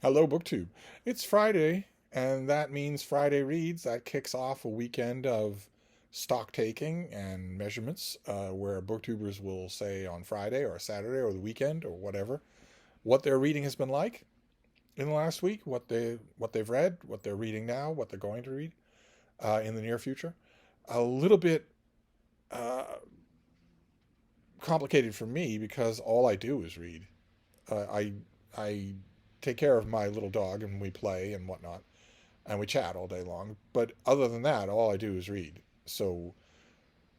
Hello, BookTube. It's Friday, and that means Friday Reads. That kicks off a weekend of stock taking and measurements where booktubers will say on Friday or Saturday or the weekend or whatever what their reading has been like in the last week, what they've read, what they're reading now, what they're going to read in the near future. A little bit uh, complicated for me because all I do is read. I take care of my little dog and we play and whatnot and we chat all day long. But other than that, all I do is read. So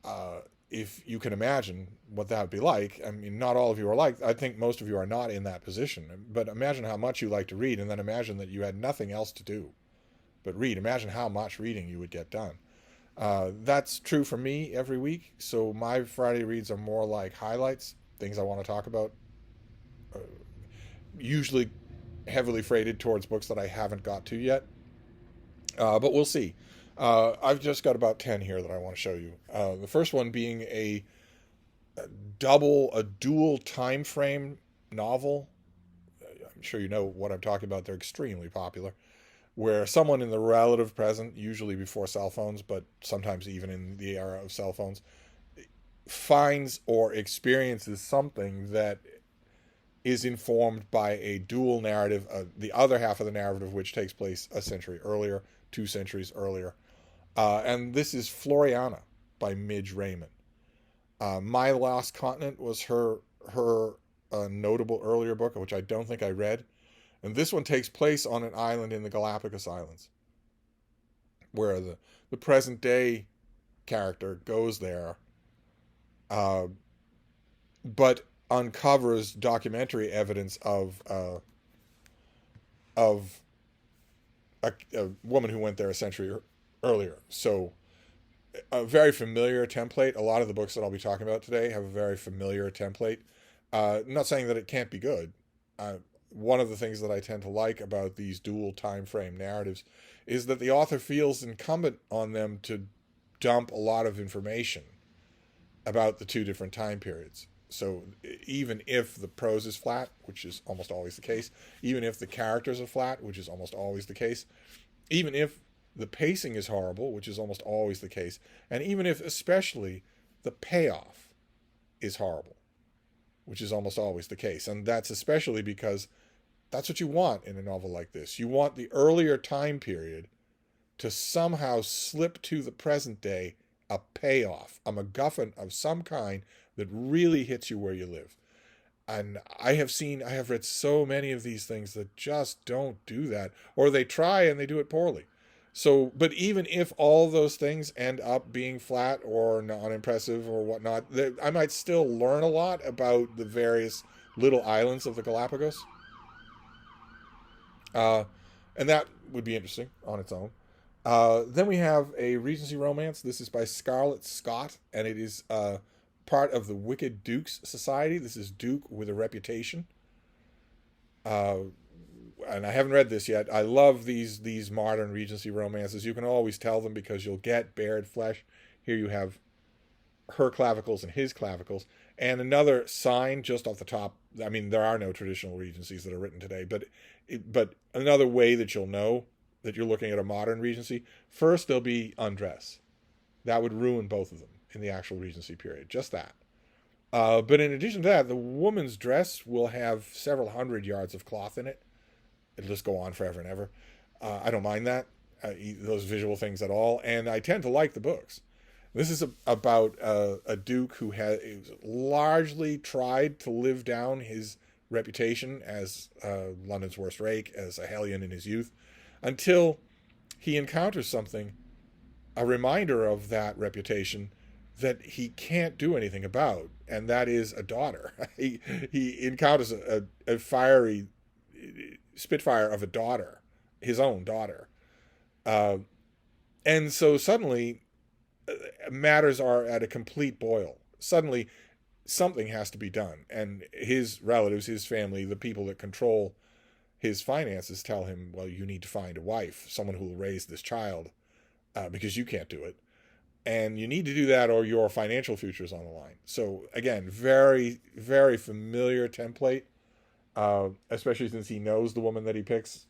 uh, if you can imagine what that would be like, I mean, not all of you are like. I think most of you are not in that position. But imagine how much you like to read, and then imagine that you had nothing else to do but read. Imagine how much reading you would get done. That's true for me every week. So my Friday reads are more like highlights, things I want to talk about, uh, usually heavily freighted towards books that I haven't got to yet. But we'll see. I've just got about 10 here that I want to show you. The first one being a dual time frame novel. I'm sure you know what I'm talking about. They're extremely popular. Where someone in the relative present, usually before cell phones, but sometimes even in the era of cell phones, finds or experiences something that is informed by a dual narrative, the other half of the narrative, which takes place a century earlier, 2 centuries earlier. And this is Floriana by Midge Raymond. My Lost Continent was her notable earlier book, which I don't think I read. And this one takes place on an island in the Galapagos Islands, where the present day character goes there, uh, but uncovers documentary evidence of a woman who went there a century earlier. So a very familiar template. A lot of the books that I'll be talking about today have a very familiar template. Not saying that it can't be good. One of the things that I tend to like about these dual time frame narratives is that the author feels incumbent on them to dump a lot of information about the two different time periods. So even if the prose is flat, which is almost always the case, even if the characters are flat, which is almost always the case, even if the pacing is horrible, which is almost always the case, and even if especially the payoff is horrible, which is almost always the case. And that's especially because that's what you want in a novel like this. You want the earlier time period to somehow slip to the present day a payoff, a MacGuffin of some kind that really hits you where you live. And I have read so many of these things that just don't do that, or they try and they do it poorly. So, but even if all those things end up being flat or non-impressive or whatnot, I might still learn a lot about the various little islands of the Galapagos. Uh, and that would be interesting on its own. Then we have a Regency romance. This is by Scarlett Scott, and it is part of the Wicked Dukes Society. This is Duke with a Reputation. Uh, and I haven't read this yet. I love these modern Regency romances. You can always tell them because you'll get bared flesh. Here you have her clavicles and his clavicles. And another sign just off the top. I mean, there are no traditional Regencies that are written today, but another way that you'll know that you're looking at a modern Regency. First, there'll be undress. That would ruin both of them in the actual Regency period. Just that. But in addition to that, the woman's dress will have several hundred yards of cloth in it. It'll just go on forever and ever. I don't mind that, those visual things at all. And I tend to like the books. This is about a duke who has largely tried to live down his reputation as London's worst rake, as a hellion in his youth, until he encounters something, a reminder of that reputation that he can't do anything about, and that is a daughter. He encounters a fiery spitfire of a daughter, his own daughter. Uh, and so suddenly matters are at a complete boil. Suddenly something has to be done. And his relatives, his family, the people that control his finances tell him, well, you need to find a wife, someone who will raise this child, because you can't do it. And you need to do that or your financial future is on the line. So again, very, very familiar template. especially since he knows the woman that he picks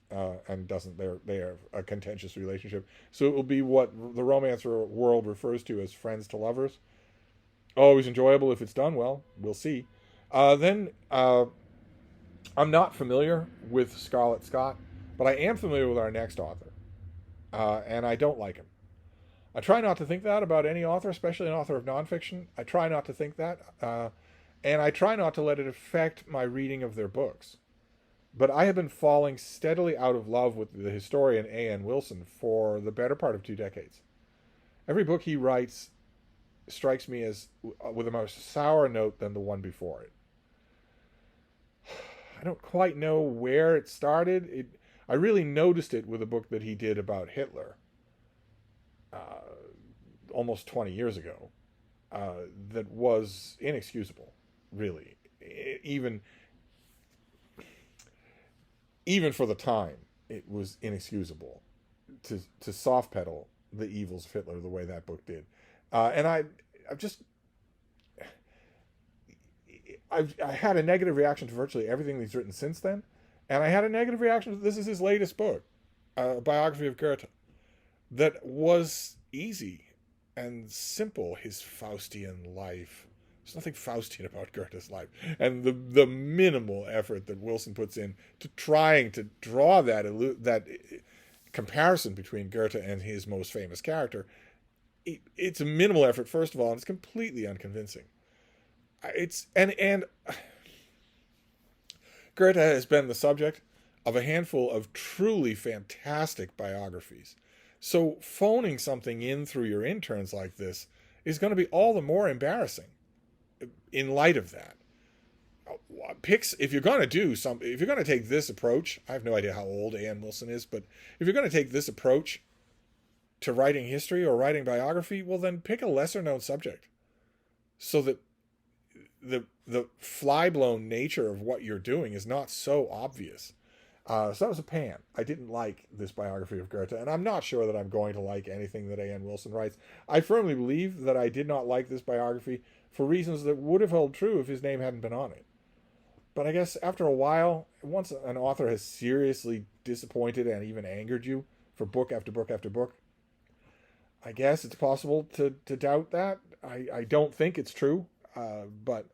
and doesn't. They have a contentious relationship. So it will be what the romance world refers to as friends to lovers. Always enjoyable if it's done well. We'll see. Then I'm not familiar with Scarlett Scott, but I am familiar with our next author, and I don't like him. I try not to think that about any author, especially an author of nonfiction. I try not to think that, and I try not to let it affect my reading of their books. But I have been falling steadily out of love with the historian A.N. Wilson for the better part of 2 decades. Every book he writes strikes me as with a more sour note than the one before it. I don't quite know where it started. I really noticed it with a book that he did about Hitler almost 20 years ago that was inexcusable, really. Even for the time, it was inexcusable to soft pedal the evils of Hitler the way that book did. And I had a negative reaction to virtually everything he's written since then. And I had a negative reaction to this is his latest book, a biography of Goethe, that was easy and simple, his Faustian life. There's nothing Faustian about Goethe's life. And the minimal effort that Wilson puts in to trying to draw that comparison between Goethe and his most famous character, it's a minimal effort, first of all, and it's completely unconvincing. And Goethe has been the subject of a handful of truly fantastic biographies. So phoning something in through your interns like this is going to be all the more embarrassing in light of that. If you're going to do something, if you're going to take this approach, I have no idea how old A.N. Wilson is, but if you're going to take this approach to writing history or writing biography, well, then pick a lesser known subject so that the fly-blown nature of what you're doing is not so obvious. So that was a pan. I didn't like this biography of Goethe, and I'm not sure that I'm going to like anything that A.N. Wilson writes. I firmly believe that I did not like this biography for reasons that would have held true if his name hadn't been on it. But I guess after a while, once an author has seriously disappointed and even angered you for book after book after book, I guess it's possible to doubt that. I don't think it's true. But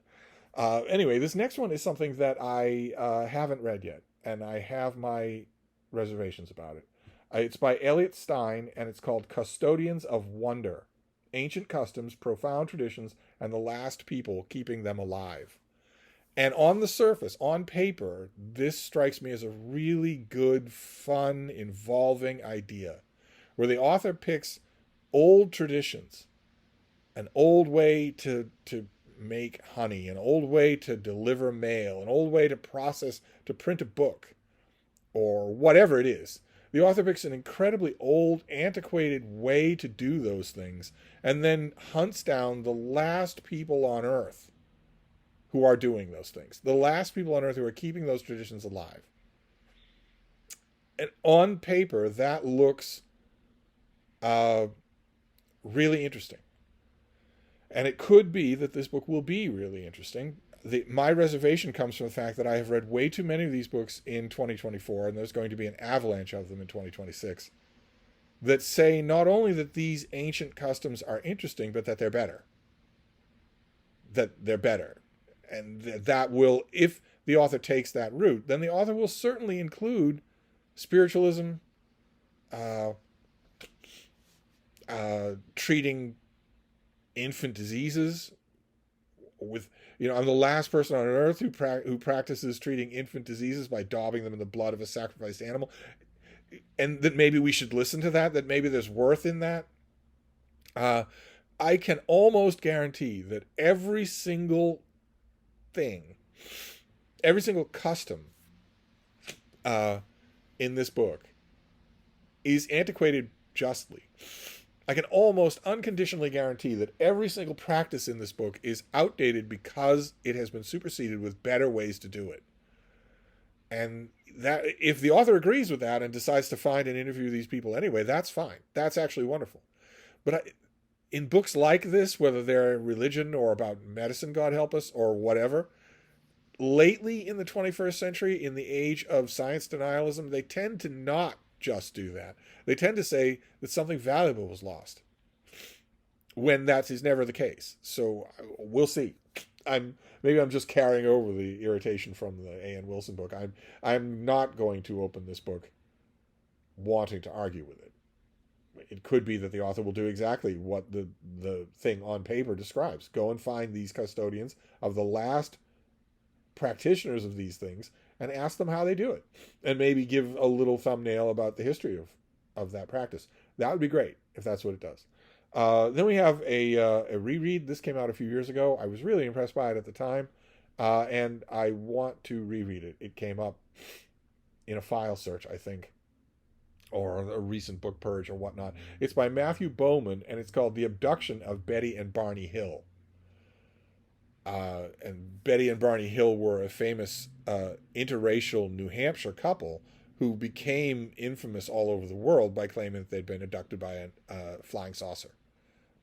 anyway, this next one is something that I haven't read yet, and I have my reservations about it. It's by Elliot Stein, and it's called Custodians of Wonder: Ancient Customs, Profound Traditions, and the Last People Keeping Them Alive. And on the surface, on paper, this strikes me as a really good, fun, involving idea, where the author picks old traditions, an old way to make honey, an old way to deliver mail, an old way to print a book, or whatever it is. The author picks an incredibly old, antiquated way to do those things, and then hunts down the last people on Earth who are doing those things, the last people on Earth who are keeping those traditions alive. And on paper, that looks really interesting. And it could be that this book will be really interesting. My reservation comes from the fact that I have read way too many of these books in 2024, and there's going to be an avalanche of them in 2026, that say not only that these ancient customs are interesting, but that they're better. And that will, if the author takes that route, then the author will certainly include spiritualism, treating infant diseases with, I'm the last person on earth who practices treating infant diseases by daubing them in the blood of a sacrificed animal, and that maybe we should listen to that maybe there's worth in that. I can almost guarantee that every single thing, every single custom in this book is antiquated justly. I can almost unconditionally guarantee that every single practice in this book is outdated because it has been superseded with better ways to do it. And that, if the author agrees with that and decides to find and interview these people anyway, that's fine. That's actually wonderful. But in books like this, whether they're religion or about medicine, God help us, or whatever, lately in the 21st century, in the age of science denialism, they tend to not just do that. They tend to say that something valuable was lost, when that is never the case. So we'll see. Maybe I'm just carrying over the irritation from the A.N. Wilson book. I'm not going to open this book wanting to argue with it. It could be that the author will do exactly what the thing on paper describes. Go and find these custodians of the last practitioners of these things and ask them how they do it, and maybe give a little thumbnail about the history of that practice. That would be great if that's what it does. Then we have a reread. This came out a few years ago. I was really impressed by it at the time, and I want to reread it. It came up in a file search, I think, or a recent book purge or whatnot. It's by Matthew Bowman, and it's called The Abduction of Betty and Barney Hill. And Betty and Barney Hill were a famous interracial New Hampshire couple who became infamous all over the world by claiming that they'd been abducted by a flying saucer,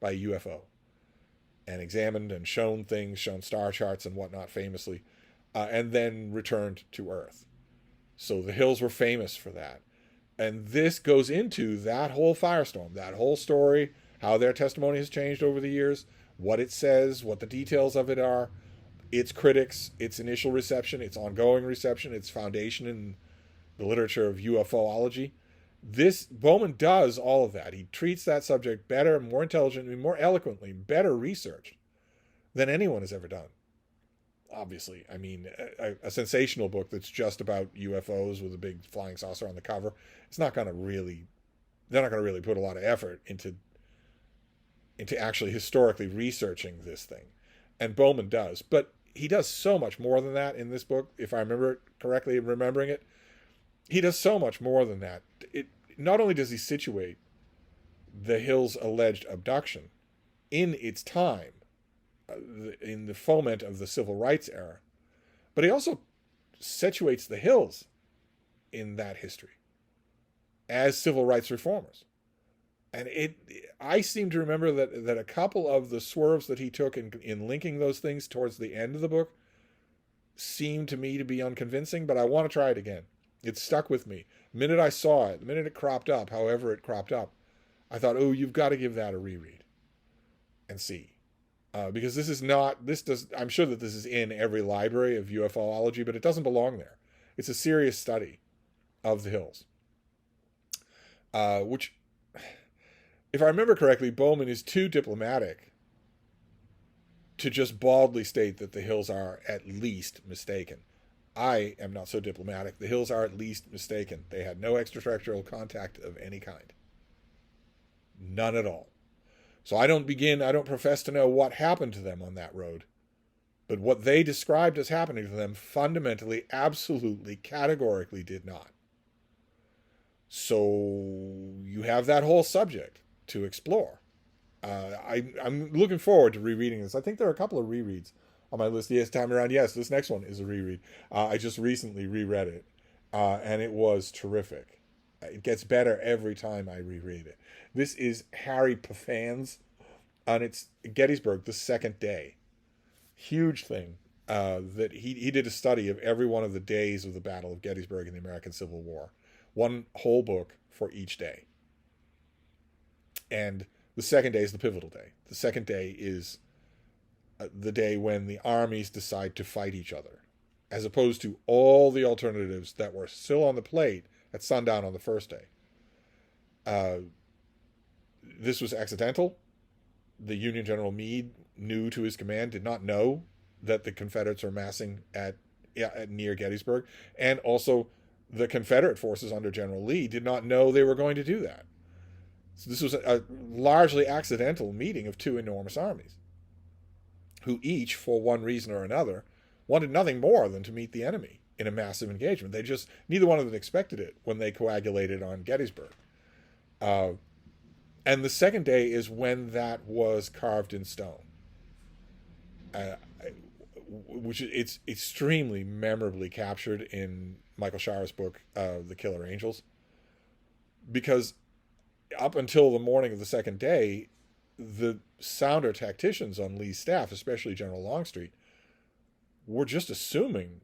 by a UFO, and examined and shown things, shown star charts and whatnot famously, and then returned to Earth. So the Hills were famous for that. And this goes into that whole firestorm, that whole story, how their testimony has changed over the years, what it says, what the details of it are, its critics, its initial reception, its ongoing reception, its foundation in the literature of ufology. This Bowman does all of that. He treats that subject better, more intelligently, more eloquently, better researched than anyone has ever done. Obviously, I mean, a sensational book that's just about UFOs with a big flying saucer on the cover, it's not going to really, they're not going to really put a lot of effort into actually historically researching this thing. And Bowman does. But he does so much more than that in this book, if I remember it correctly, remembering it. He does so much more than that. Not only does he situate the Hills' alleged abduction in its time, in the foment of the civil rights era, but he also situates the Hills in that history as civil rights reformers. And I seem to remember that a couple of the swerves that he took in linking those things towards the end of the book seemed to me to be unconvincing, but I want to try it again. It stuck with me. The minute I saw it, the minute it cropped up, however it cropped up, I thought, oh, you've got to give that a reread and see. Because I'm sure that this is in every library of ufology, but it doesn't belong there. It's a serious study of the Hills. Which, if I remember correctly, Bowman is too diplomatic to just baldly state that the Hills are at least mistaken. I am not so diplomatic. The Hills are at least mistaken. They had no extraterrestrial contact of any kind. None at all. So I don't profess to know what happened to them on that road. But what they described as happening to them fundamentally, absolutely, categorically did not. So you have that whole subject to explore. I'm looking forward to rereading this. I think there are a couple of rereads on my list. Yes, time around. Yes, this next one is a reread. I just recently reread it, and it was terrific. It gets better every time I reread it. This is Harry Paffan's, and it's Gettysburg, the second day. Huge thing. That he did a study of every one of the days of the Battle of Gettysburg in the American Civil War. One whole book for each day. And the second day is the pivotal day. The second day is the day when the armies decide to fight each other, as opposed to all the alternatives that were still on the plate at sundown on the first day. This was accidental. The Union General Meade, new to his command, did not know that the Confederates were massing at near Gettysburg, and also the Confederate forces under General Lee did not know they were going to do that. So this was a largely accidental meeting of two enormous armies, who each, for one reason or another, wanted nothing more than to meet the enemy in a massive engagement. Neither one of them expected it when they coagulated on Gettysburg. And the second day is when that was carved in stone, which it's extremely memorably captured in Michael Shar's book, The Killer Angels, because up until the morning of the second day, the sounder tacticians on Lee's staff, especially General Longstreet, we're just assuming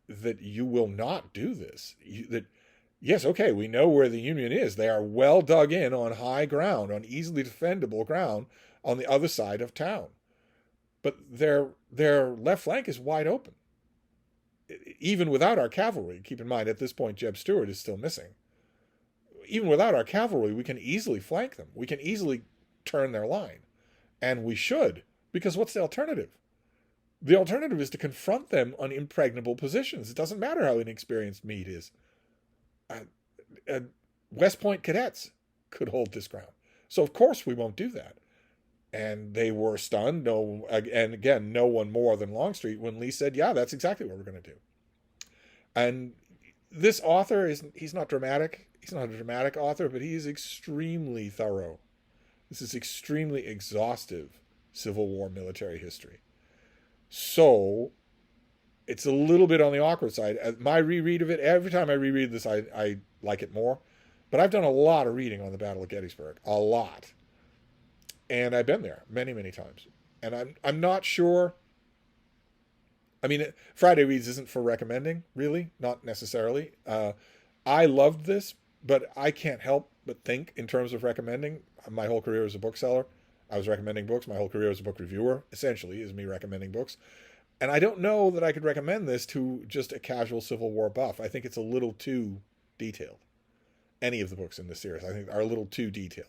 that you will not do this. Yes, okay, we know where the Union is. They are well dug in on high ground, on easily defendable ground on the other side of town. But their left flank is wide open. Even without our cavalry, keep in mind at this point Jeb Stuart is still missing. Even without our cavalry, we can easily flank them. We can easily turn their line. And we should, because what's the alternative? The alternative is to confront them on impregnable positions. It doesn't matter how inexperienced Meade is. West Point cadets could hold this ground. So of course we won't do that. And they were stunned. And again, no one more than Longstreet when Lee said, yeah, that's exactly what we're going to do. And this author, he's not dramatic. He's not a dramatic author, but he is extremely thorough. This is extremely exhaustive Civil War military history. So it's a little bit on the awkward side. My reread of it, every time I reread this, I like it more. But I've done a lot of reading on the Battle of Gettysburg. A lot. And I've been there many, many times. And I'm not sure. I mean, Friday Reads isn't for recommending, really. Not necessarily. I loved this, but I can't help but think in terms of recommending. My whole career as a bookseller, I was recommending books. My whole career as a book reviewer, essentially, is me recommending books. And I don't know that I could recommend this to just a casual Civil War buff. I think it's a little too detailed. Any of the books in this series, I think, are a little too detailed.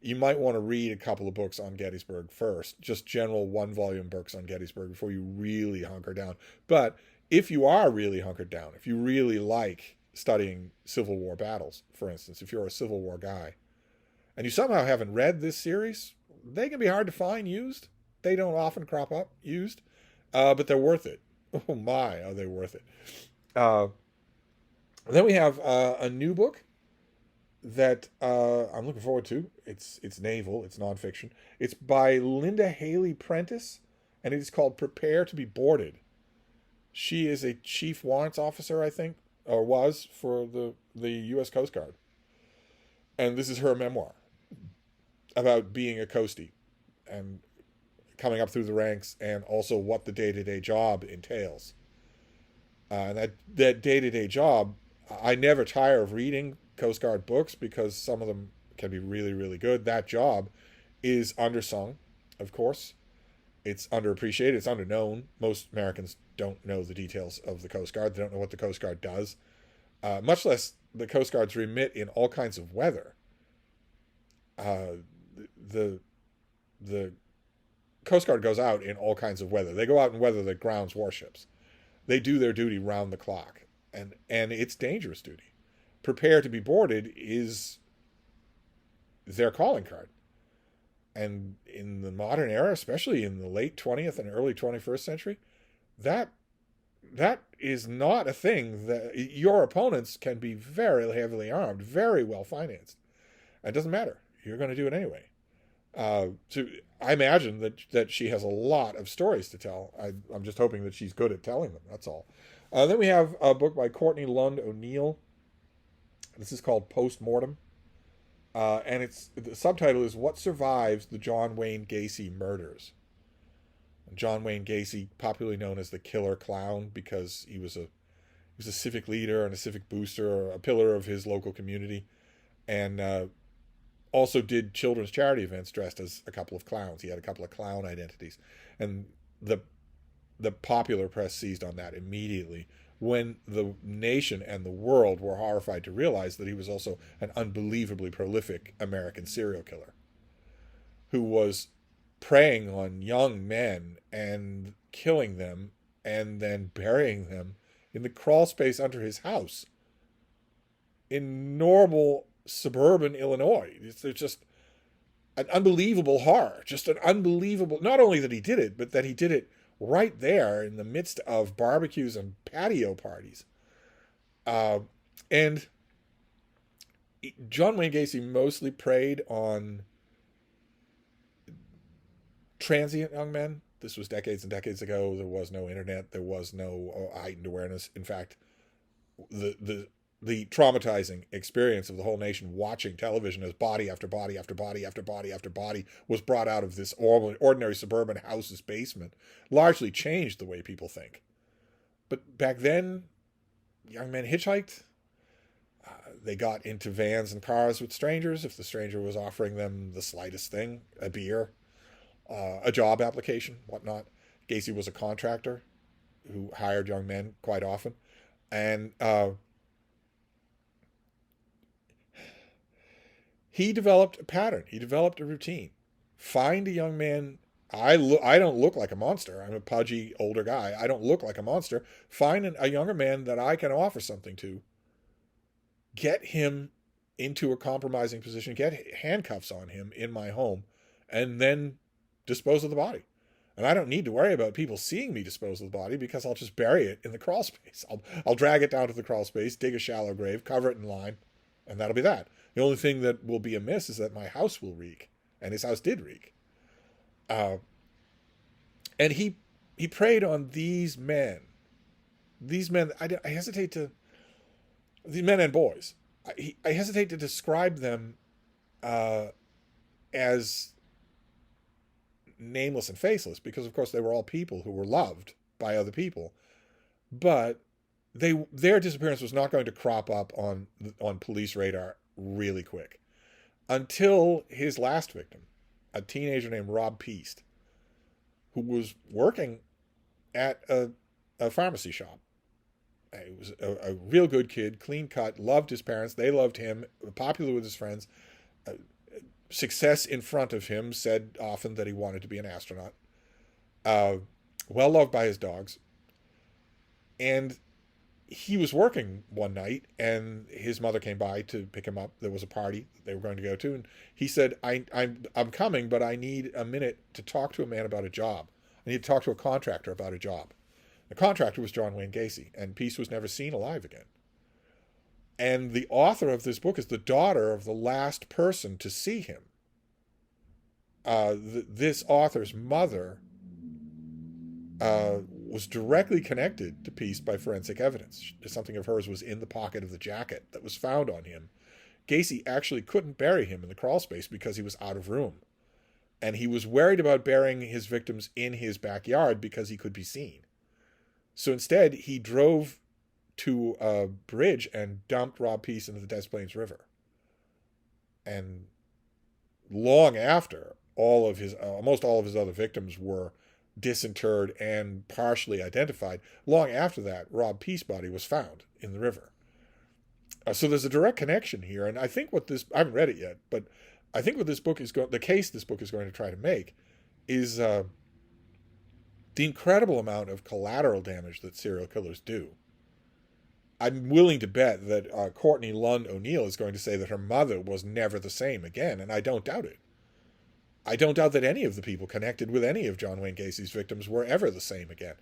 You might want to read a couple of books on Gettysburg first, just general one-volume books on Gettysburg before you really hunker down. But if you are really hunkered down, if you really like studying Civil War battles, for instance, if you're a Civil War guy, and you somehow haven't read this series, they can be hard to find used. They don't often crop up used, but they're worth it. Oh my, are they worth it. Then we have a new book that I'm looking forward to. It's naval, it's nonfiction. It's by Linda Haley Prentice, and it is called Prepare to be Boarded. She is a chief warrants officer, I think, or was, for the U.S. Coast Guard. And this is her memoir about being a coastie and coming up through the ranks, and also what the day-to-day job entails. And that day-to-day job, I never tire of reading Coast Guard books because some of them can be really, really good. That job is undersung, of course. It's underappreciated. It's underknown. Most Americans don't know the details of the Coast Guard. They don't know what the Coast Guard does, much less the Coast Guard's remit in all kinds of weather. The Coast Guard goes out in all kinds of weather. They go out and weather the ground's warships. They do their duty round the clock, and it's dangerous duty. Prepare to be boarded is their calling card. And in the modern era, especially in the late 20th and early 21st century, that is not a thing. That your opponents can be very heavily armed, very well financed. It doesn't matter. You're going to do it anyway. So I imagine that she has a lot of stories to tell. I'm just hoping that she's good at telling them. That's all. Then we have a book by Courtney Lund O'Neill. This is called Postmortem. And the subtitle is What Survives the John Wayne Gacy Murders. John Wayne Gacy, popularly known as the Killer Clown, because he was a civic leader and a civic booster, a pillar of his local community, and also did children's charity events dressed as a couple of clowns. He had a couple of clown identities, and the popular press seized on that immediately when the nation and the world were horrified to realize that he was also an unbelievably prolific American serial killer who was preying on young men and killing them and then burying them in the crawl space under his house in normal suburban Illinois. It's just an unbelievable horror, just an unbelievable, not only that he did it, but that he did it right there in the midst of barbecues and patio parties. And John Wayne Gacy mostly preyed on transient young men. This was decades and decades ago. There was no internet. There was no heightened awareness. In fact, the the traumatizing experience of the whole nation watching television as body after body after body after body after body was brought out of this ordinary suburban house's basement largely changed the way people think. But back then, young men hitchhiked. They got into vans and cars with strangers if the stranger was offering them the slightest thing, a beer, a job application, whatnot. Gacy was a contractor who hired young men quite often. And he developed a pattern. He developed a routine. Find a young man. I don't look like a monster. I'm a pudgy older guy. I don't look like a monster. Find a younger man that I can offer something to. Get him into a compromising position. Get handcuffs on him in my home, and then dispose of the body. And I don't need to worry about people seeing me dispose of the body because I'll just bury it in the crawl space. I'll drag it down to the crawl space, dig a shallow grave, cover it in lime, and that'll be that. The only thing that will be amiss is that my house will reek, and his house did reek. And he preyed on these men. These men, I hesitate to, these men and boys, I hesitate to describe them as nameless and faceless, because of course they were all people who were loved by other people, but their disappearance was not going to crop up on police radar really quick until his last victim, a teenager named Rob Peast, who was working at a pharmacy shop. He was a real good kid, clean cut, loved his parents, they loved him, popular with his friends. Success in front of him, said often that he wanted to be an astronaut. Well loved by his dogs. And he was working one night, and his mother came by to pick him up. There was a party they were going to go to, and he said, I'm coming, but I need a minute to talk to a man about a job. I need to talk to a contractor about a job. The contractor was John Wayne Gacy, and Peast was never seen alive again. And the author of this book is the daughter of the last person to see him. This author's mother was directly connected to Peast by forensic evidence. Something of hers was in the pocket of the jacket that was found on him. Gacy actually couldn't bury him in the crawl space because he was out of room. And he was worried about burying his victims in his backyard because he could be seen. So instead, he drove to a bridge and dumped Rob Peast into the Des Plaines River. And long after, almost all of his other victims were disinterred and partially identified, long after that, Rob Peast's body was found in the river. So there's a direct connection here, and I think I haven't read it yet, but I think what the case this book is going to try to make is the incredible amount of collateral damage that serial killers do. I'm willing to bet that Courtney Lund O'Neill is going to say that her mother was never the same again, and I don't doubt it. I don't doubt that any of the people connected with any of John Wayne Gacy's victims were ever the same again.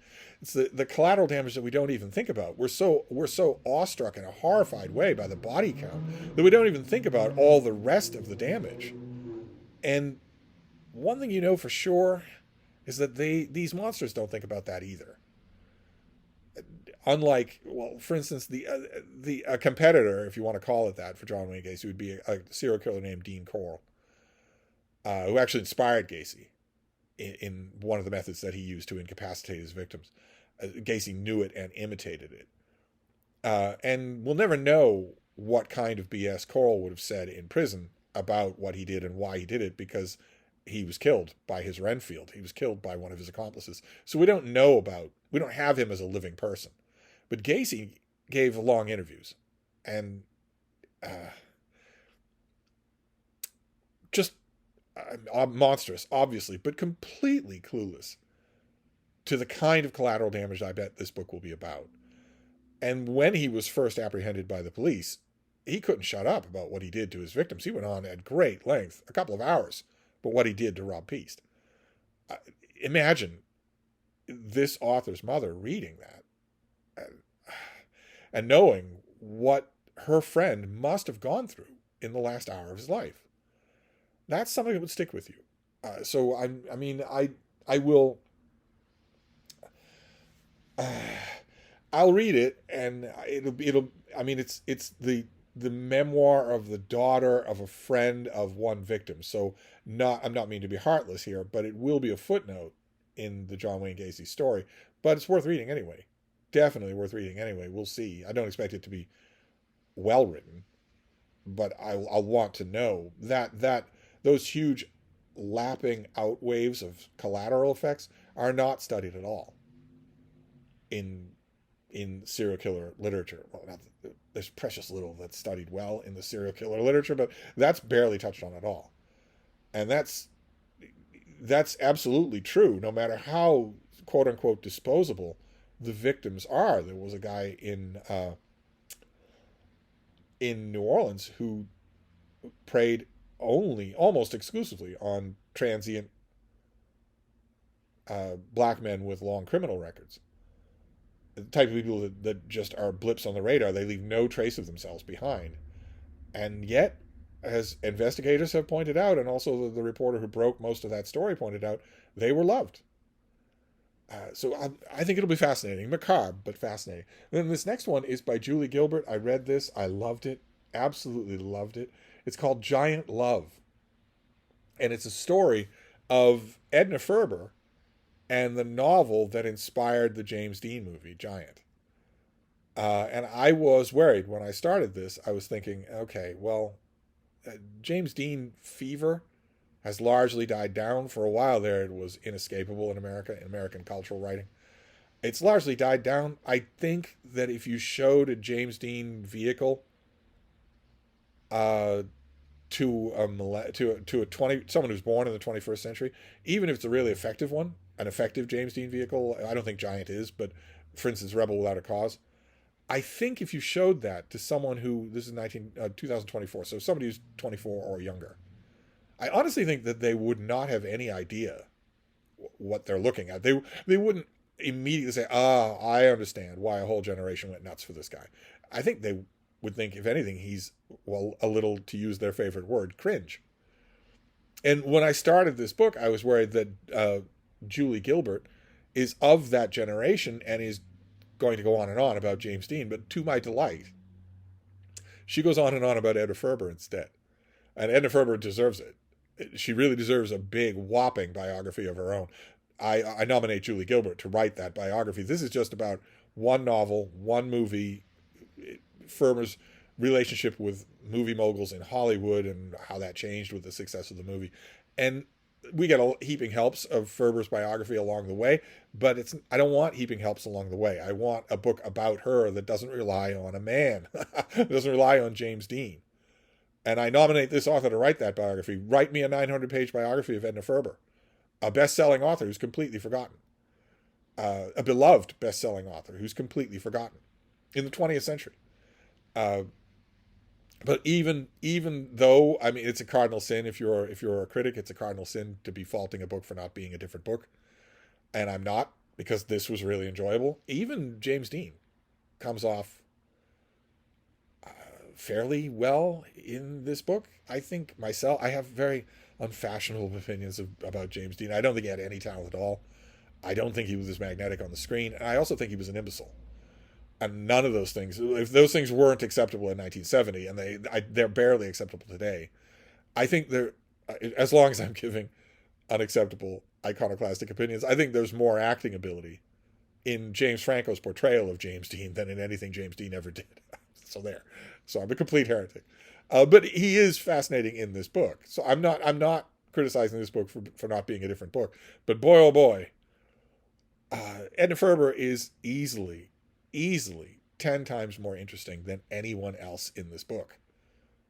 It's the collateral damage that we don't even think about. We're so awestruck in a horrified way by the body count that we don't even think about all the rest of the damage. And one thing you know for sure is that these monsters don't think about that either. Unlike, well, for instance, a competitor, if you want to call it that, for John Wayne Gacy would be a serial killer named Dean Corll, who actually inspired Gacy in one of the methods that he used to incapacitate his victims. Gacy knew it and imitated it. And we'll never know what kind of BS Corll would have said in prison about what he did and why he did it, because he was killed by his Renfield. He was killed by one of his accomplices. So we don't have him as a living person. But Gacy gave long interviews and just monstrous, obviously, but completely clueless to the kind of collateral damage I bet this book will be about. And when he was first apprehended by the police, he couldn't shut up about what he did to his victims. He went on at great length, a couple of hours, but what he did to Rob Peast. Imagine this author's mother reading that and knowing what her friend must have gone through in the last hour of his life. That's something that would stick with you. So I will. I'll read it, and I mean, it's the memoir of the daughter of a friend of one victim. So I'm not meaning to be heartless here, but it will be a footnote in the John Wayne Gacy story. But it's worth reading anyway. Definitely worth reading anyway. We'll see. I don't expect it to be well written, but I'll want to know that those huge lapping out waves of collateral effects are not studied at all in serial killer literature. Well, there's precious little that's studied well in the serial killer literature, but that's barely touched on at all. And that's absolutely true, no matter how quote unquote disposable the victims are. There was a guy in New Orleans who preyed almost exclusively on transient black men with long criminal records. The type of people that just are blips on the radar. They leave no trace of themselves behind. And yet, as investigators have pointed out, and also the reporter who broke most of that story pointed out, they were loved. So I think it'll be fascinating. Macabre, but fascinating. And then this next one is by Julie Gilbert. I read this. I loved it. Absolutely loved it. It's called Giant Love. And it's a story of Edna Ferber and the novel that inspired the James Dean movie, Giant. And I was worried when I started this. I was thinking, okay, well, James Dean fever has largely died down. For a while there, it was inescapable in America, in American cultural writing. It's largely died down. I think that if you showed a James Dean vehicle to someone who's born in the 21st century, even if it's a really effective one, an effective James Dean vehicle, I don't think Giant is, but for instance, Rebel Without a Cause, I think if you showed that to someone who, this is 2024, so somebody who's 24 or younger, I honestly think that they would not have any idea what they're looking at. They wouldn't immediately say, I understand why a whole generation went nuts for this guy. I think they would think, if anything, he's, well, a little, to use their favorite word, cringe. And when I started this book, I was worried that Julie Gilbert is of that generation and is going to go on and on about James Dean. But to my delight, she goes on and on about Edna Ferber instead. And Edna Ferber deserves it. She really deserves a big, whopping biography of her own. I nominate Julie Gilbert to write that biography. This is just about one novel, one movie, Ferber's relationship with movie moguls in Hollywood and how that changed with the success of the movie. And we get a heaping helps of Ferber's biography along the way, but I don't want heaping helps along the way. I want a book about her that doesn't rely on a man, doesn't rely on James Dean. And I nominate this author to write that biography. Write me a 900-page biography of Edna Ferber, a best-selling author who's completely forgotten, a beloved best-selling author who's completely forgotten in the 20th century. But even though, I mean, it's a cardinal sin if you're a critic, it's a cardinal sin to be faulting a book for not being a different book, and I'm not, because this was really enjoyable. Even James Dean comes off fairly well in this book. I think myself, I have very unfashionable opinions about James Dean. I don't think he had any talent at all. I don't think he was as magnetic on the screen, and I also think he was an imbecile. And none of those things, if those things weren't acceptable in 1970, and they're barely acceptable today, I think they're, as long as I'm giving unacceptable iconoclastic opinions, I think there's more acting ability in James Franco's portrayal of James Dean than in anything James Dean ever did. So there. So I'm a complete heretic. But he is fascinating in this book. So I'm not criticizing this book for not being a different book. But boy, oh boy, Edna Ferber is easily 10 times more interesting than anyone else in this book.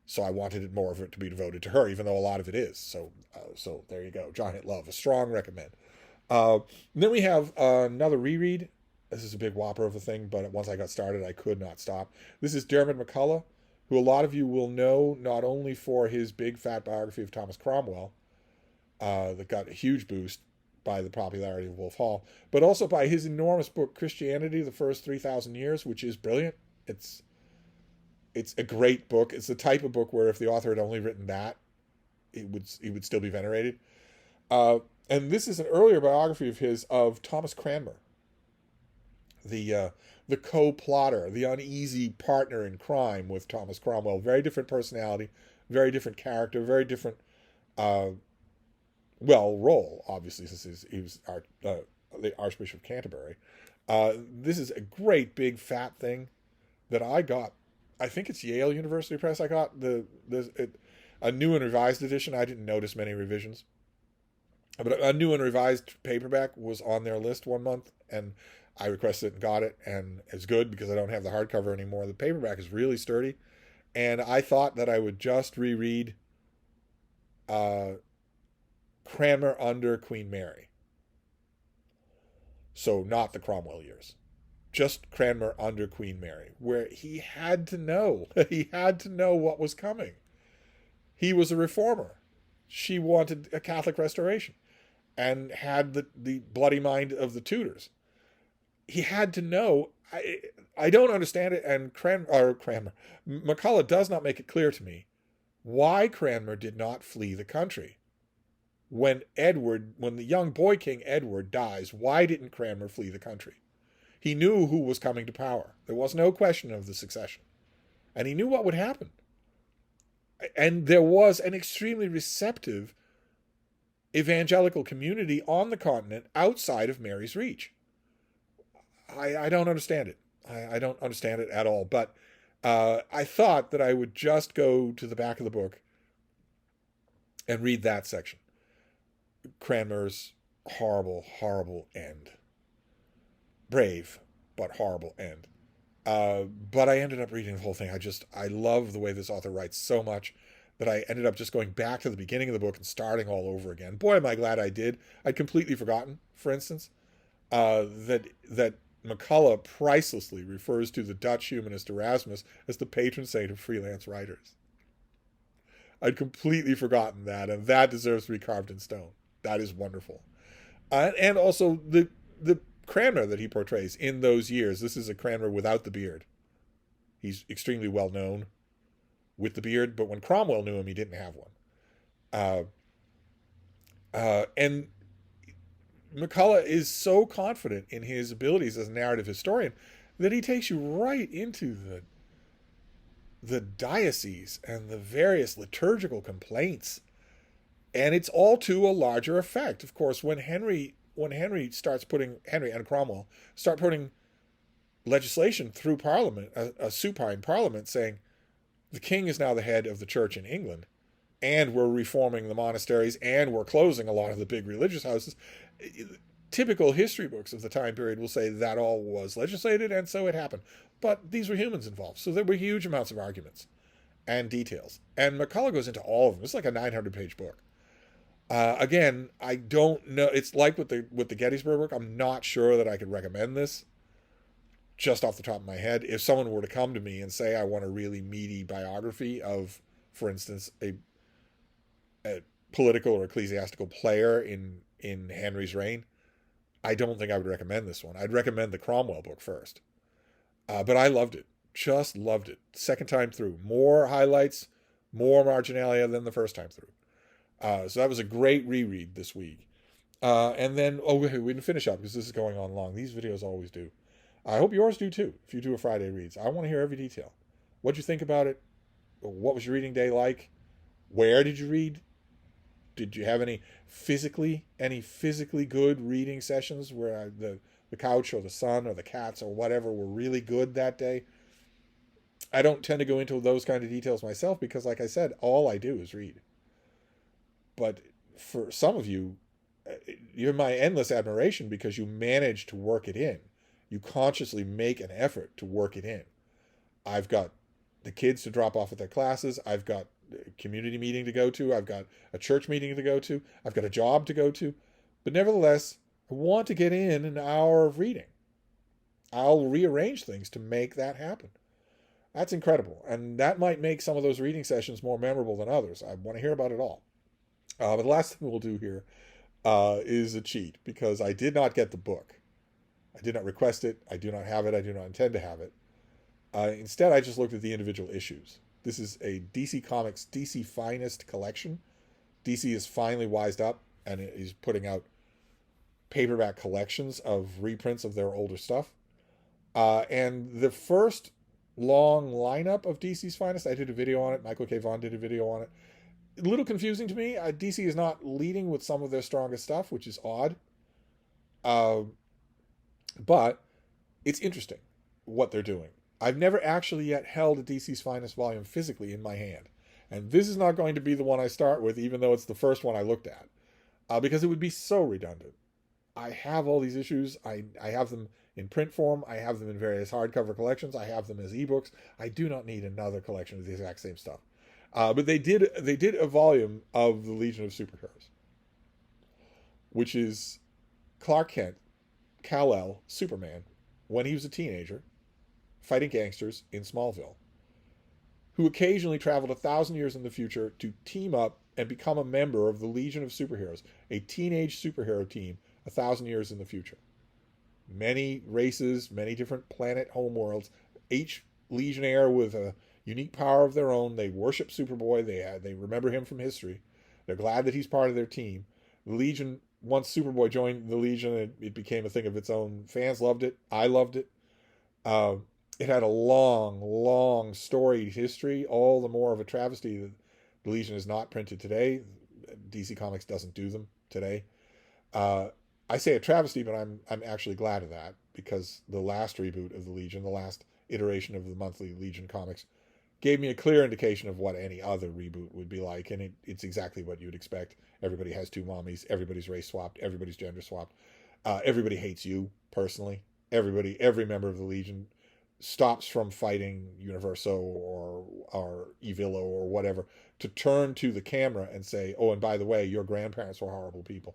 So I wanted more of it to be devoted to her, even though a lot of it is. So there you go. Giant Love, a strong recommend. Then we have another reread. This is a big whopper of a thing, but once I got started, I could not stop. This is Dermot McCullough, who a lot of you will know not only for his big fat biography of Thomas Cromwell, that got a huge boost by the popularity of Wolf Hall, but also by his enormous book, Christianity, the First 3,000 Years, which is brilliant. It's a great book. It's the type of book where if the author had only written that, it would still be venerated. And this is an earlier biography of his of Thomas Cranmer, the co-plotter, the uneasy partner in crime with Thomas Cromwell. Very different personality, very different character, very different, role, obviously, since he was the Archbishop of Canterbury. This is a great big fat thing that I got. I think it's Yale University Press. I got a new and revised edition. I didn't notice many revisions, but a new and revised paperback was on their list one month, and I requested it and got it, and it's good because I don't have the hardcover anymore. The paperback is really sturdy, and I thought that I would just reread Cranmer under Queen Mary. So not the Cromwell years. Just Cranmer under Queen Mary, where he had to know. He had to know what was coming. He was a reformer. She wanted a Catholic restoration and had the bloody mind of the Tudors. He had to know. I don't understand it, and Cranmer, McCullough does not make it clear to me why Cranmer did not flee the country. When the young boy king Edward dies, why didn't Cranmer flee the country? He knew who was coming to power. There was no question of the succession. And he knew what would happen. And there was an extremely receptive evangelical community on the continent outside of Mary's reach. I don't understand it. I don't understand it at all. But I thought that I would just go to the back of the book and read that section. Cranmer's horrible, horrible end. Brave, but horrible end. But I ended up reading the whole thing. I love the way this author writes so much that I ended up just going back to the beginning of the book and starting all over again. Boy, am I glad I did. I'd completely forgotten, for instance, that McCullough pricelessly refers to the Dutch humanist Erasmus as the patron saint of freelance writers. I'd completely forgotten that, and that deserves to be carved in stone. That is wonderful. And also the Cranmer that he portrays in those years. This is a Cranmer without the beard. He's extremely well known with the beard, but when Cromwell knew him, he didn't have one. And McCullough is so confident in his abilities as a narrative historian that he takes you right into the diocese and the various liturgical complaints. And it's all to a larger effect. Of course, when Henry and Cromwell start putting legislation through Parliament, a supine Parliament, saying the king is now the head of the church in England, and we're reforming the monasteries, and we're closing a lot of the big religious houses. Typical history books of the time period will say that all was legislated, and so it happened. But these were humans involved, so there were huge amounts of arguments and details. And McCullough goes into all of them. It's like a 900-page book. Again, I don't know. It's like with the Gettysburg work. I'm not sure that I could recommend this just off the top of my head. If someone were to come to me and say, I want a really meaty biography of, for instance, a political or ecclesiastical player in Henry's reign, I don't think I would recommend this one. I'd recommend the Cromwell book first. But I loved it. Just loved it. Second time through. More highlights, more marginalia than the first time through. So that was a great reread this week. And then, we didn't finish up because this is going on long. These videos always do. I hope yours do too, if you do a Friday Reads. I want to hear every detail. What'd you think about it? What was your reading day like? Where did you read? Did you have any physically good reading sessions where the couch or the sun or the cats or whatever were really good that day? I don't tend to go into those kind of details myself because, like I said, all I do is read. But for some of you, you're my endless admiration because you manage to work it in. You consciously make an effort to work it in. I've got the kids to drop off at their classes. I've got a community meeting to go to. I've got a church meeting to go to. I've got a job to go to. But nevertheless, I want to get in an hour of reading. I'll rearrange things to make that happen. That's incredible. And that might make some of those reading sessions more memorable than others. I want to hear about it all. But the last thing we'll do here is a cheat because I did not get the book. I did not request it. I do not have it. I do not intend to have it. Instead, I just looked at the individual issues. This is a DC Comics DC Finest collection. DC is finally wised up and is putting out paperback collections of reprints of their older stuff. And the first long lineup of DC's finest, I did a video on it. Michael K. Vaughan did a video on it. A little confusing to me. DC is not leading with some of their strongest stuff, which is odd. But it's interesting what they're doing. I've never actually yet held a DC's finest volume physically in my hand. And this is not going to be the one I start with, even though it's the first one I looked at. Because it would be so redundant. I have all these issues. I have them in print form. I have them in various hardcover collections. I have them as ebooks. I do not need another collection of the exact same stuff. But they did a volume of the Legion of Superheroes, which is Clark Kent, Kal-El, Superman, when he was a teenager, fighting gangsters in Smallville, who occasionally traveled 1,000 years in the future to team up and become a member of the Legion of Superheroes, a teenage superhero team 1,000 years in the future. Many races, many different planet homeworlds, each Legionnaire with a unique power of their own. They worship Superboy. They remember him from history. They're glad that he's part of their team. The Legion, once Superboy joined the Legion, it became a thing of its own. Fans loved it. I loved it. It had a long, storied history, all the more of a travesty that the Legion is not printed today. DC Comics doesn't do them today. I say a travesty, but I'm actually glad of that, because the last reboot of the Legion, the last iteration of the monthly Legion comics, gave me a clear indication of what any other reboot would be like, and it's exactly what you'd expect. Everybody has two mommies, everybody's race swapped, everybody's gender swapped. Everybody hates you, personally. Every member of the Legion stops from fighting Universo or Evillo or whatever to turn to the camera and say, oh, and by the way, your grandparents were horrible people.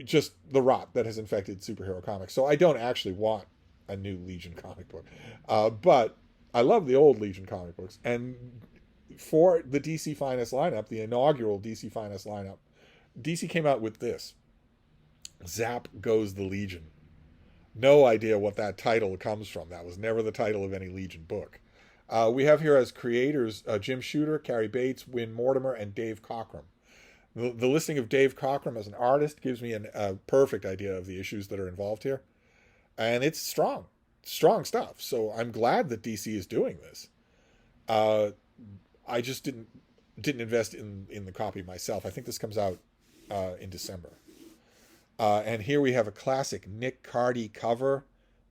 Just the rot that has infected superhero comics. So I don't actually want a new Legion comic book. But I love the old Legion comic books. And for the DC Finest lineup, the inaugural DC Finest lineup, DC came out with this. Zap Goes the Legion. No idea what that title comes from. That was never the title of any Legion book. We have here as creators Jim Shooter, Cary Bates, Win Mortimer, and Dave Cockrum. The listing of Dave Cockrum as an artist gives me a perfect idea of the issues that are involved here. And it's strong stuff. So I'm glad that DC is doing this. I just didn't invest in the copy myself. I think this comes out in December. And here we have a classic Nick Cardy cover.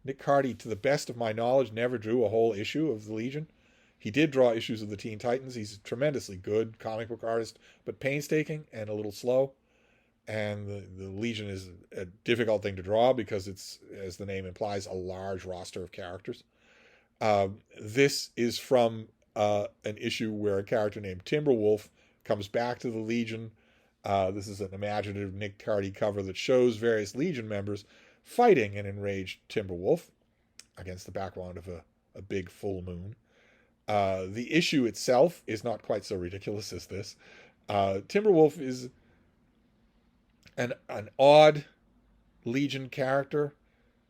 Nick Cardy, to the best of my knowledge, never drew a whole issue of the Legion. He did draw issues of the Teen Titans. He's a tremendously good comic book artist, but painstaking and a little slow. And the Legion is a difficult thing to draw because it's, as the name implies, a large roster of characters. This is from an issue where a character named Timberwolf comes back to the Legion. This is an imaginative Nick Cardy cover that shows various Legion members fighting an enraged Timberwolf against the background of a big full moon. The issue itself is not quite so ridiculous as this. Timberwolf is an odd Legion character.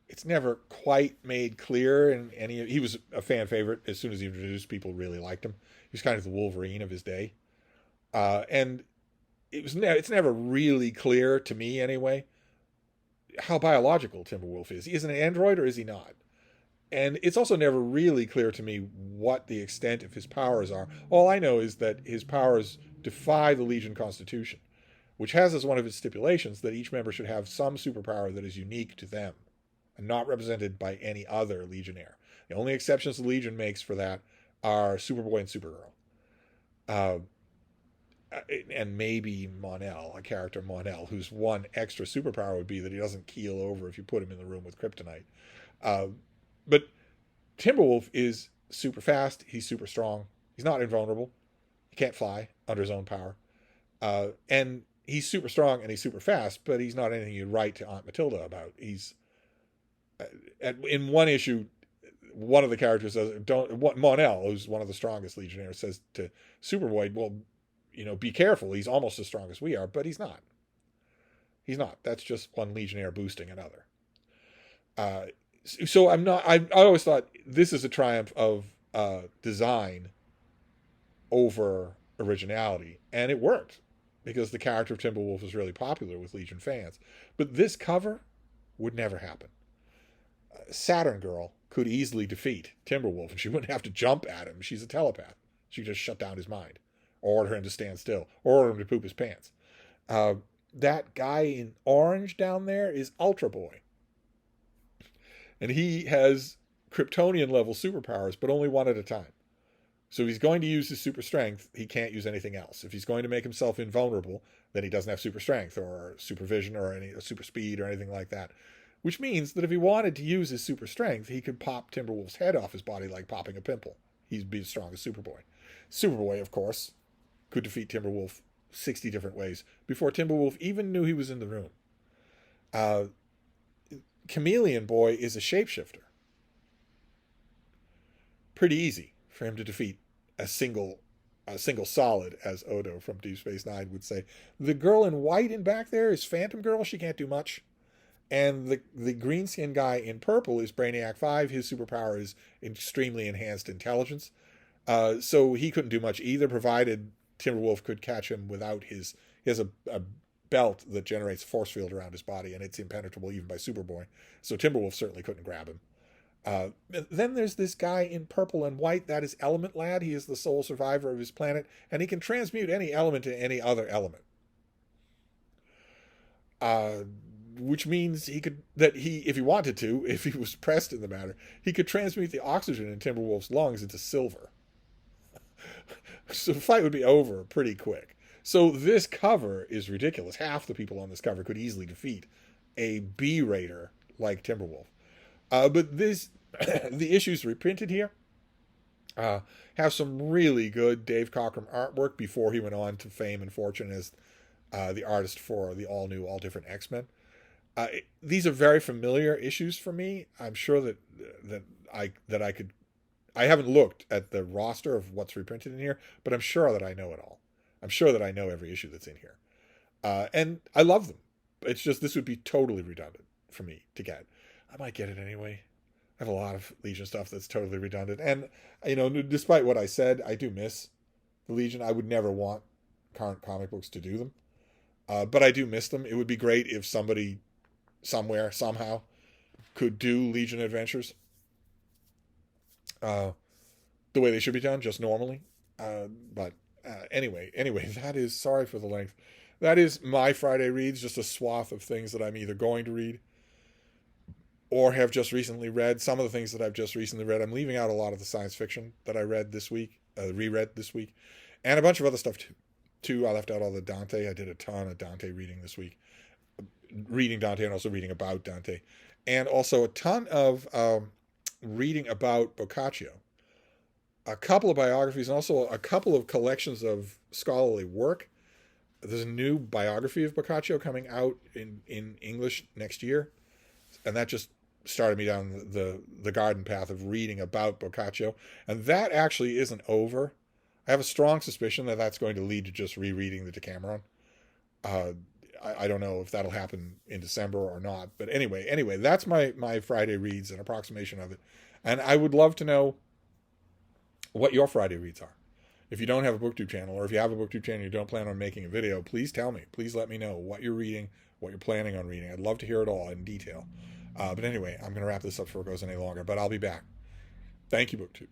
It's never quite made clear in any. He was a fan favorite. As soon as he introduced, people really liked him. He was kind of the Wolverine of his day. And it's never really clear to me anyway how biological Timberwolf is. Is he an android or is he not? And it's also never really clear to me what the extent of his powers are. All I know is that his powers defy the Legion Constitution, which has as one of its stipulations that each member should have some superpower that is unique to them and not represented by any other Legionnaire. The only exceptions the Legion makes for that are Superboy and Supergirl. And maybe Mon-El, a character Mon-El, whose one extra superpower would be that he doesn't keel over if you put him in the room with kryptonite. But Timberwolf is super fast. He's super strong. He's not invulnerable. He can't fly under his own power. And he's super strong and he's super fast, but he's not anything you'd write to Aunt Matilda about. He's in one issue, one of the characters says, Mon-El, who's one of the strongest Legionnaires, says to Superboy, well, be careful. He's almost as strong as we are, but he's not. He's not. That's just one Legionnaire boosting another. So I always thought this is a triumph of design over originality. And it worked because the character of Timberwolf was really popular with Legion fans. But this cover would never happen. Saturn Girl could easily defeat Timberwolf, and she wouldn't have to jump at him. She's a telepath. She could just shut down his mind, or order him to stand still, or order him to poop his pants. That guy in orange down there is Ultra Boy. And he has Kryptonian level superpowers, but only one at a time. So if he's going to use his super strength, he can't use anything else. If he's going to make himself invulnerable, then he doesn't have super strength or supervision or any super speed or anything like that. Which means that if he wanted to use his super strength, he could pop Timberwolf's head off his body like popping a pimple. He'd be as strong as Superboy. Superboy, of course, could defeat Timberwolf 60 different ways before Timberwolf even knew he was in the room. Chameleon Boy is a shapeshifter. Pretty easy for him to defeat a single solid, as Odo from Deep Space Nine would say. The girl in white in back there is Phantom Girl. She can't do much. And the green skin guy in purple is Brainiac 5. His superpower is extremely enhanced intelligence. So he couldn't do much either, provided Timberwolf could catch him without his... He has a belt that generates a force field around his body, and it's impenetrable even by Superboy. So Timberwolf certainly couldn't grab him. Then there's this guy in purple and white. That is Element Lad. He is the sole survivor of his planet, and he can transmute any element to any other element. Which means if he wanted to, if he was pressed in the matter, he could transmute the oxygen in Timberwolf's lungs into silver. So the fight would be over pretty quick. So this cover is ridiculous. Half the people on this cover could easily defeat a B-rater like Timberwolf. But the issues reprinted here have some really good Dave Cockrum artwork before he went on to fame and fortune as the artist for the all-new, all-different X-Men. These are very familiar issues for me. I'm sure that I could... I haven't looked at the roster of what's reprinted in here, but I'm sure that I know it all. I'm sure that I know every issue that's in here. And I love them. It's just this would be totally redundant for me to get. I might get it anyway. I have a lot of Legion stuff that's totally redundant. And, despite what I said, I do miss the Legion. I would never want current comic books to do them. But I do miss them. It would be great if somebody somewhere, somehow, could do Legion adventures the way they should be done, just normally. But anyway, that is, sorry for the length. That is my Friday reads, just a swath of things that I'm either going to read or have just recently read. Some of the things that I've just recently read, I'm leaving out a lot of the science fiction that I read this week, reread this week, and a bunch of other stuff too. I left out all the Dante. I did a ton of Dante reading this week. Reading Dante and also reading about Dante. And also a ton of reading about Boccaccio. A couple of biographies and also a couple of collections of scholarly work. There's a new biography of Boccaccio coming out in English next year. And that just started me down the garden path of reading about Boccaccio. And that actually isn't over. I have a strong suspicion that that's going to lead to just rereading the Decameron. I don't know if that'll happen in December or not. But anyway, that's my Friday reads, an approximation of it. And I would love to know what your Friday reads are. If you don't have a BookTube channel, or if you have a BookTube channel and you don't plan on making a video, please tell me. Please let me know what you're reading, what you're planning on reading. I'd love to hear it all in detail. But anyway, I'm going to wrap this up before it goes any longer, but I'll be back. Thank you, BookTube.